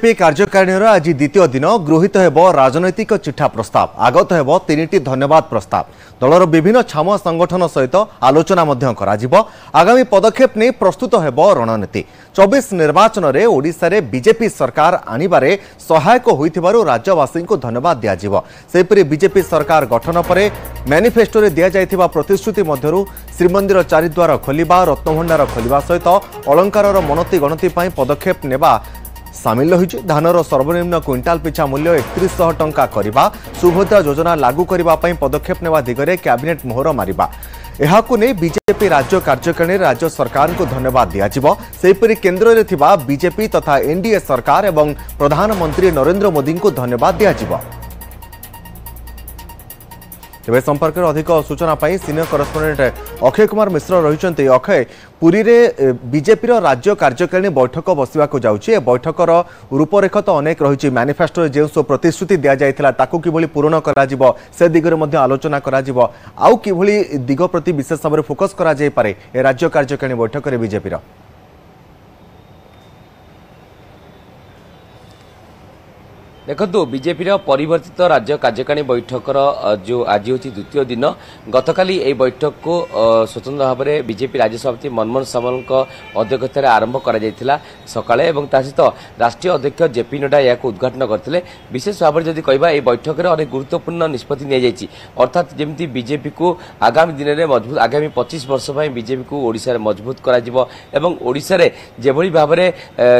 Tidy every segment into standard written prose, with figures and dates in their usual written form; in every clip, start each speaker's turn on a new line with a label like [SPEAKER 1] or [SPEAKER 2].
[SPEAKER 1] BJP कार्यकारिणी आज द्वितीय दिन गृहीत हेब राजनैतिक चिठा प्रस्ताव आगत हेब 3टी धन्यवाद प्रस्ताव दलर विभिन्न छामुआ संगठन सहित आलोचना आगामी पदक्षेप नहीं प्रस्तुत हेब रणनीति 24 निर्वाचन में ओडिशा रे बीजेपी सरकार आनिबारे सहायक होइथिबारु राज्यवासी को धन्यवाद दियाजिबो। सेपरि बीजेपी सरकार गठन पर मैनिफेस्टो रे दिया जायथिबा प्रतिश्रुति मध्यरु श्रीमंदिर चारिद्वार खोलिबा रत्नभंडार खोलिबा सहित अलंकार मनती गणति पई पदक्षेप नेबा सामिल रही। धानर सर्वनिम्न क्विंटाल पिछा मूल्य 3100 टंका करने सुभद्रा योजना लागू करने पदक्षेप नेवा दिगरे कैबिनेट मोहर मारिबा एहाकु नै बीजेपी राज्य कार्यकारिणी राज्य सरकार को धन्यवाद दियाजिबो। सेहिपरि केंद्र रे थिबा बीजेपी तथा एनडीए सरकार एवं प्रधानमंत्री नरेंद्र मोदी को धन्यवाद दियाजिबो। तेज संपर्क में अधिक सूचना सीनियर करेस्पोंडेंट अक्षय कुमार मिश्र रही। अक्षय, पुरी रे बीजेपी राज्य कार्यकारिणी बैठक बसवा जाउछि। बैठकर रूपरेख तो अनेक रही। मैनिफेस्टो जो सब प्रतिश्रुति दि जाइथिला ताकू किभली पूरण करा जिवो से दिगरे मध्ये आलोचना करा जिवो आउ किभली दिग प्रति विशेष भाव में फोकस करा जाय पारे ए राज्य कार्यकारिणी बैठक रे बीजेपी रो।
[SPEAKER 2] देखो बीजेपी परिवर्तित राज्य कार्यकारिणी बैठकर जो आज हूँ द्वितीय दिन गतकाली यह बैठक को स्वतंत्र भाव में बीजेपी राज्य सभापति मनमोहन सामल अध्यक्षतार आरंभ कर सकाळे सहित राष्ट्रीय अध्यक्ष जेपी नड्डा या उद्घाटन करते। विशेष भाव में जदि कहबा ए बैठक में अनेक गुरुत्वपूर्ण निष्पत्ति नि अर्थात जमी बीजेपी को आगामी दिन में मजबूत आगामी 25 वर्ष बीजेपी को ओडिशा मजबूत करोडिशा जेभली भाव में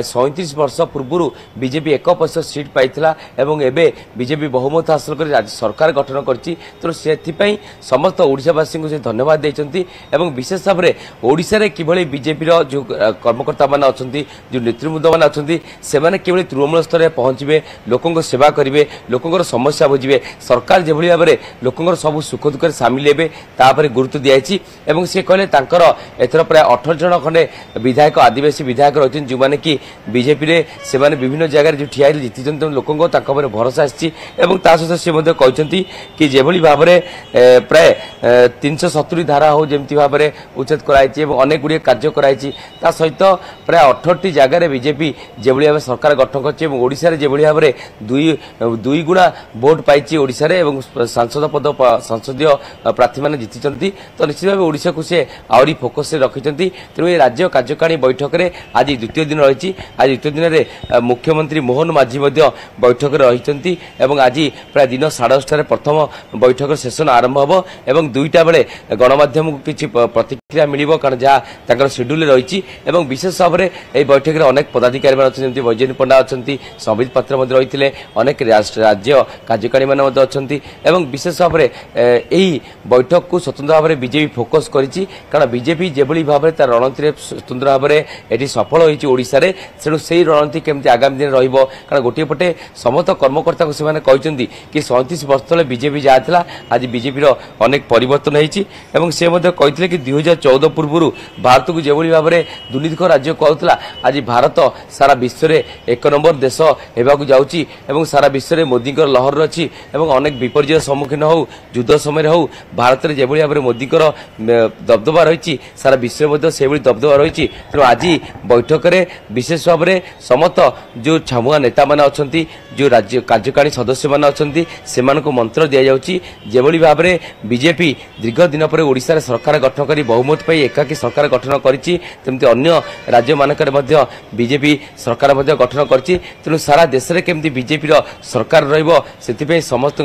[SPEAKER 2] 37 वर्ष पूर्व बीजेपी 1% सीट पाइथिला एवं एबे बीजेपी बहुमत हासिल कर राज्य सरकार गठन करछि। तो सेथिपई समस्त ओडिशावासी को से धन्यवाद देइछन्ति एवं विशेष भाव में ओडिशा रे किभली बीजेपी रो जो कर्मकर्ता मान अछन्ति जो नेतृवृंद मान अछन्ति से माने किभली तृणमूल स्तर रे पहुंचबे लोकन को सेवा करिवे लोकन को समस्या बुझिबे सरकार जेभली भाव में लोकन को सब सुख दुख रे शामिल हेबे तापर गुरुत्व दियाछि एवं से कहले तांकर एथर प्राय 18 जन खंडे विधायक आदिवासी विधायक रहिथिन जो माने कि बीजेपी रे से माने विभिन्न जगह जो ठिया जीतिछन्ति लोकन को भरोसा आसी सहित सी कहते कि जेभली भाव में प्राय 370 धारा हो जमी भाव में उच्छेद कराई अनेक गुड़िया कार्य कराई सहित प्राय 18टी जगार बीजेपी जेभली भाव सरकार गठन कर जेभली भाव में दुई गुणा भोट पाई ओडिशा रे सांसद पद संसदीय प्रार्थी मैंने जीति तो निश्चित भाव ओडिशा को सी आहरी फोकस रखिंट। तेणु ये राज्य कार्यकारिणी बैठक में आज द्वितीय दिन रही। आज द्वितीय दिन में मुख्यमंत्री मोहन माझी बैठक रही आज प्राय दिन 10:30 प्रथम बैठक सेशन आरंभ हो एवं 2टा बेले गणमाध्यम को किसी प्रतिक्रिया मिल कारण जहाँ शेड्यूल रही। विशेष भाव में यह बैठक में अनेक पदाधिकारी जमी वैजयंती पंडा अच्छा संबित पात्र रही अनेक राज्य कार्यकारिणी मान अच्छा विशेष भाव में यही बैठक को स्वतंत्र भाव में बीजेपी फोकस करी कारण बीजेपी जेभली भाव में तार रणनीति स्वतंत्र भाव में ये सफल होड़शा तेणु से रणनीति केमती आगामी दिन कारण गोटे पटे समस्त कर्मकर्ता को सेमाने कहते कि 37 वर्ष तले बीजेपी जहाँ था आज बीजेपी अनेक परिवर्तन होती से कहते कि 2014 पूर्व भारत को जेभली भाव में दुर्नीतिक राज्य कहूला आज भारत सारा विश्व में 1 नंबर देश होगाक जाऊँगी सारा विश्व में मोदी लहर अच्छी अनेक विपर्य सम्मुखीन हो युद्ध समय हो भारत में जेभली भाव में मोदी दबदबा रही सारा विश्व में दबदबा रही। तेणु आज बैठक में विशेष भाव में समस्त जो छामुआ नेता मैंने अच्छा जो राज्य कार्यकारिणी सदस्य मान अच्छा से मंत्र दि जाउछि जेभली भाव में बीजेपी दीर्घ दिन पर ओडिशा रे सरकार गठन करी बहुमत पाई एकाकी सरकार गठन करिछि तेमति अन्य राज्य मानकर मध्य बीजेपी सरकार मध्य गठन करिछि। तेणु सारा देश रे केमति बीजेपी रो सरकार रहइबो सेति समस्त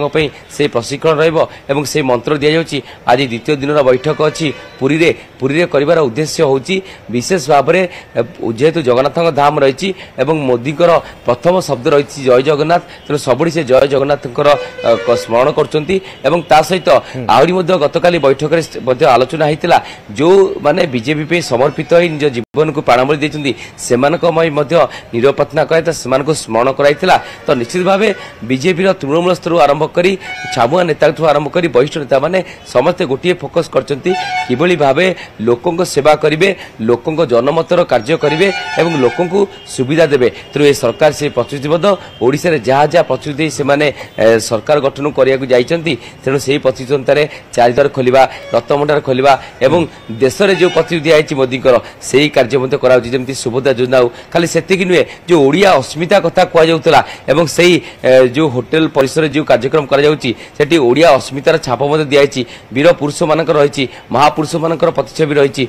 [SPEAKER 2] से प्रशिक्षण रहइबो एवं से मंत्र दि जाउछि। आज द्वितीय दिन बैठक अच्छी पुरी रे करिवार उद्देश्य होछि विशेष भाव में जेहेतु जगन्नाथ धाम रही मोदी प्रथम शब्द रही जय जगन्नाथ तेणु सबुड़ी से जय जगन्नाथ स्मरण कर सहित आहरी गतकाली बैठक में आलोचना होता जो माने बीजेपी पे समर्पित हो निज जीवन को प्राणबली देते से निरपत्ना करा से स्मरण कराइला। तो निश्चित भाव बीजेपी तृणमूल स्तर आरंभ कर छामुआ नेता आरंभ कर वरिष्ठ नेता मैंने समस्ते गोटे फोकस कर भाव लोकों सेवा करेंगे लोकों जनमतर कार्य करेंगे लोकों सुविधा देवे। तेणु ये सरकार से प्रतिश्रुतिबद्ध ओडिशा ओडिशा जहाँ जहाँ प्रतिश्रुति से सरकार गठन करने तेणु से प्रतिद्वंदार चारिद्वार खोलिबा रत्नभंडार खोलिबा एवं देश में जो प्रतिश्रुति आई मोदी से ही कार्य कराउछि सुभद्रा योजना खाली सेतिक नुहे जो ओडिया अस्मिता कथा कहला एवं से जो होटेल परिसर जो कार्यक्रम करा ओडिया अस्मितार छाप दिखाई वीर पुरुष मानक रही महापुरुष मानकर प्रतिच्छवि रही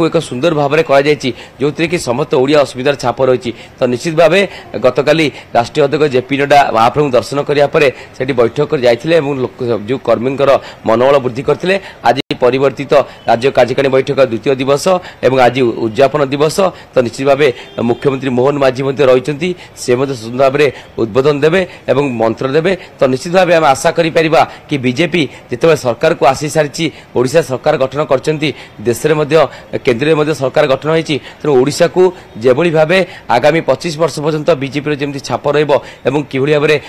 [SPEAKER 2] एक सुंदर भाव में करा जो कि समस्त ओडिया अस्मितार छाप रही तो निश्चित भाव गतकाली राष्ट्रीय अध्यक्ष जेपी नड्डा महाप्रभु दर्शन करने से बैठक कर जाते जो कर्मी मनोबल वृद्धि करते आज परिवर्तित राज्य कार्यकारिणी बैठक द्वितीय दिवस एवं आज उद्यापन दिवस तो निश्चित भाव मुख्यमंत्री मोहन माझी रही से सुंदर भाव में उद्बोधन देवे एवं मंत्र देवे तो निश्चित भाव आम आशा करिपरिबा कि बीजेपी जिते सरकार को आसी सारी ओडिशा सरकार गठन करछंती देश में केंद्र में सरकार गठन होती तेणु ओडिशा को जेभली भाव आगामी 25 वर्ष पर्यंत बीजेपी जमी छाप रही कि भाव में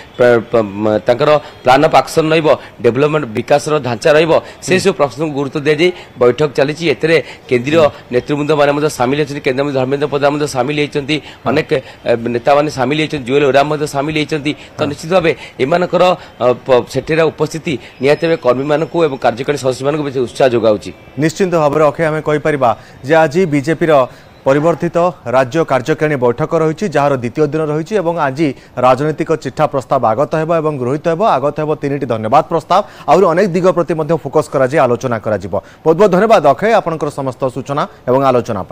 [SPEAKER 2] प्लान ऑफ एक्शन डेवलपमेंट विकास ढांचा से सब प्रश्न को गुरुत्व दी जाए बैठक चली केंद्रीय नेतृवृंद मैंने सामिल होती केंद्र धर्मेंद्र प्रधान सामिल होती अनेक नेता मैंने सामिल होती जुएल ओराम सामिल होती तो निश्चित भाव एमानकर सेठेर उपस्थिति निहाती कर्मी मानक कार्यकारी सदस्य मानक उत्साह जोगाउछि।
[SPEAKER 1] निश्चिंत भाव में अक्षय आम कहीपर आज बीजेपी परिवर्तित राज्य कार्यकारिणी बैठक रही जार द्वितीय दिन रही आज राजनीतिक चिठा प्रस्ताव आगत हो गृहीत हो आगत हो 3टी धन्यवाद प्रस्ताव आहुरी अनेक दिग प्रति फोकस करा आलोचना करा बहुत बहुत धन्यवाद अक्षय आपनकर समस्त सूचना और आलोचना।